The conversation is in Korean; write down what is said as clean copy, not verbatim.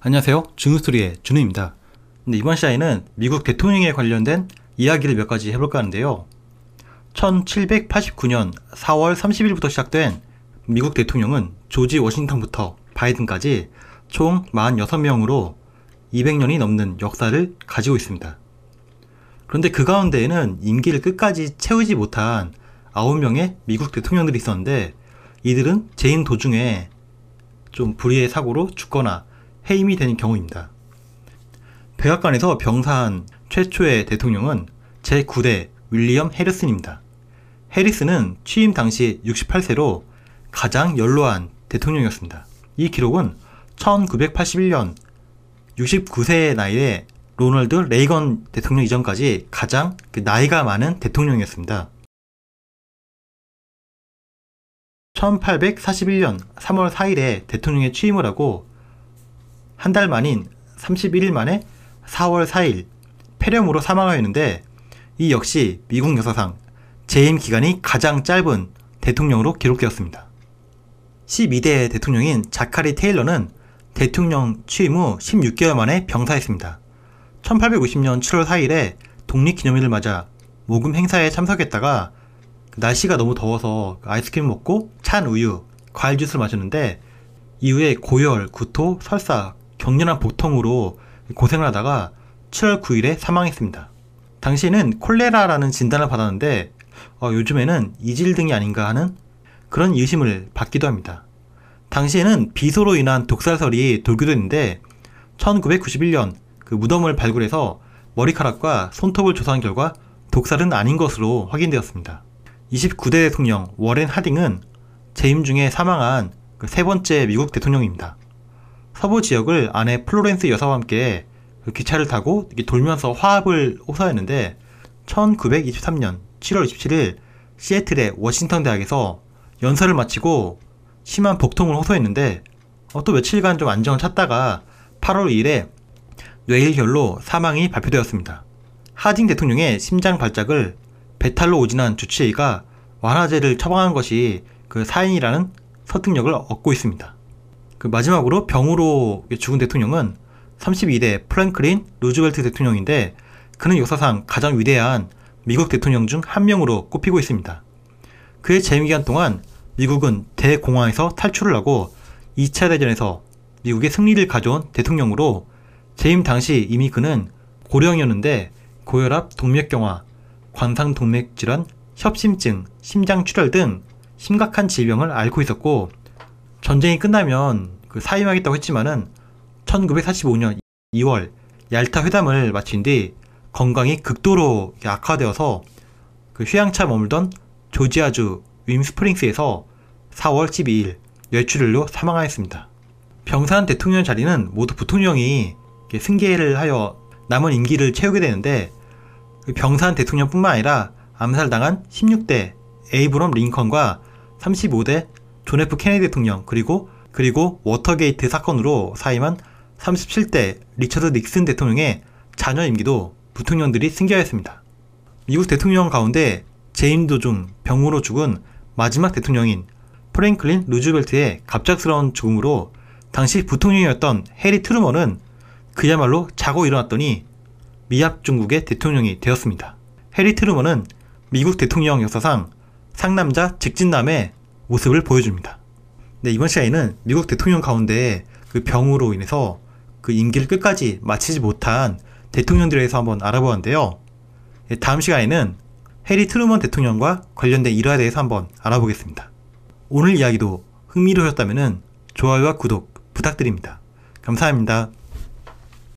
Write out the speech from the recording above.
안녕하세요. 준우스토리의 준우입니다. 근데 이번 시간에는 미국 대통령에 관련된 이야기를 몇 가지 해볼까 하는데요. 1789년 4월 30일부터 시작된 미국 대통령은 조지 워싱턴부터 바이든까지 총 46명으로 200년이 넘는 역사를 가지고 있습니다. 그런데 그 가운데에는 임기를 끝까지 채우지 못한 9명의 미국 대통령들이 있었는데, 이들은 재임 도중에 좀 불의의 사고로 죽거나 해임이 되는 경우입니다. 백악관에서 병사한 최초의 대통령은 제9대 윌리엄 해리슨입니다. 해리슨은 취임 당시 68세로 가장 연로한 대통령이었습니다. 이 기록은 1981년 69세의 나이에 로널드 레이건 대통령 이전까지 가장 나이가 많은 대통령이었습니다. 1841년 3월 4일에 대통령에 취임을 하고 한 달 만인 31일 만에 4월 4일 폐렴으로 사망하였는데, 이 역시 미국 역사상 재임 기간이 가장 짧은 대통령으로 기록되었습니다. 12대 대통령인 자카리 테일러는 대통령 취임 후 16개월 만에 병사했습니다. 1850년 7월 4일에 독립기념일을 맞아 모금 행사에 참석했다가 날씨가 너무 더워서 아이스크림 먹고 찬 우유, 과일 주스를 마셨는데, 이후에 고열, 구토, 설사, 격렬한 복통으로 고생을 하다가 7월 9일에 사망했습니다. 당시에는 콜레라라는 진단을 받았는데 요즘에는 이질 등이 아닌가 하는 그런 의심을 받기도 합니다. 당시에는 비소로 인한 독살설이 돌기도 했는데, 1991년 그 무덤을 발굴해서 머리카락과 손톱을 조사한 결과 독살은 아닌 것으로 확인되었습니다. 29대 대통령 워렌 하딩은 재임 중에 사망한 그 세 번째 미국 대통령입니다. 서부 지역을 아내 플로렌스 여사와 함께 기차를 타고 돌면서 화합을 호소했는데, 1923년 7월 27일 시애틀의 워싱턴 대학에서 연설을 마치고 심한 복통을 호소했는데, 또 며칠간 좀 안정을 찾다가 8월 2일에 뇌일결로 사망이 발표되었습니다. 하딩 대통령의 심장 발작을 배탈로 오진한 주치의가 완화제를 처방한 것이 그 사인이라는 설득력을 얻고 있습니다. 그 마지막으로 병으로 죽은 대통령은 32대 프랭클린 루즈벨트 대통령인데, 그는 역사상 가장 위대한 미국 대통령 중 한 명으로 꼽히고 있습니다. 그의 재임 기간 동안 미국은 대공황에서 탈출을 하고 2차 대전에서 미국의 승리를 가져온 대통령으로, 재임 당시 이미 그는 고령이었는데 고혈압, 동맥경화, 관상동맥 질환, 협심증, 심장출혈 등 심각한 질병을 앓고 있었고, 전쟁이 끝나면 사임하겠다고 했지만은 1945년 2월 얄타 회담을 마친 뒤 건강이 극도로 악화되어서 휴양차 머물던 조지아주 윈스프링스에서 4월 12일 뇌출혈로 사망하였습니다. 병사한 대통령 자리는 모두 부통령이 승계를 하여 남은 임기를 채우게 되는데, 병사한 대통령뿐만 아니라 암살당한 16대 에이브럼 링컨과 35대 존 F 케네디 대통령, 그리고 워터게이트 사건으로 사임한 37대 리처드 닉슨 대통령의 자녀 임기도 부통령들이 승계하였습니다. 미국 대통령 가운데 재임 도중 병으로 죽은 마지막 대통령인 프랭클린 루즈벨트의 갑작스러운 죽음으로 당시 부통령이었던 해리 트루먼은 그야말로 자고 일어났더니 미합 중국의 대통령이 되었습니다. 해리 트루먼은 미국 대통령 역사상 상남자 직진남의 모습을 보여줍니다. 네, 이번 시간에는 미국 대통령 가운데 그 병으로 인해서 그 임기를 끝까지 마치지 못한 대통령들에 대해서 한번 알아보았는데요. 다음 시간에는 해리 트루먼 대통령과 관련된 일화에 대해서 한번 알아보겠습니다. 오늘 이야기도 흥미로우셨다면 좋아요와 구독 부탁드립니다. 감사합니다.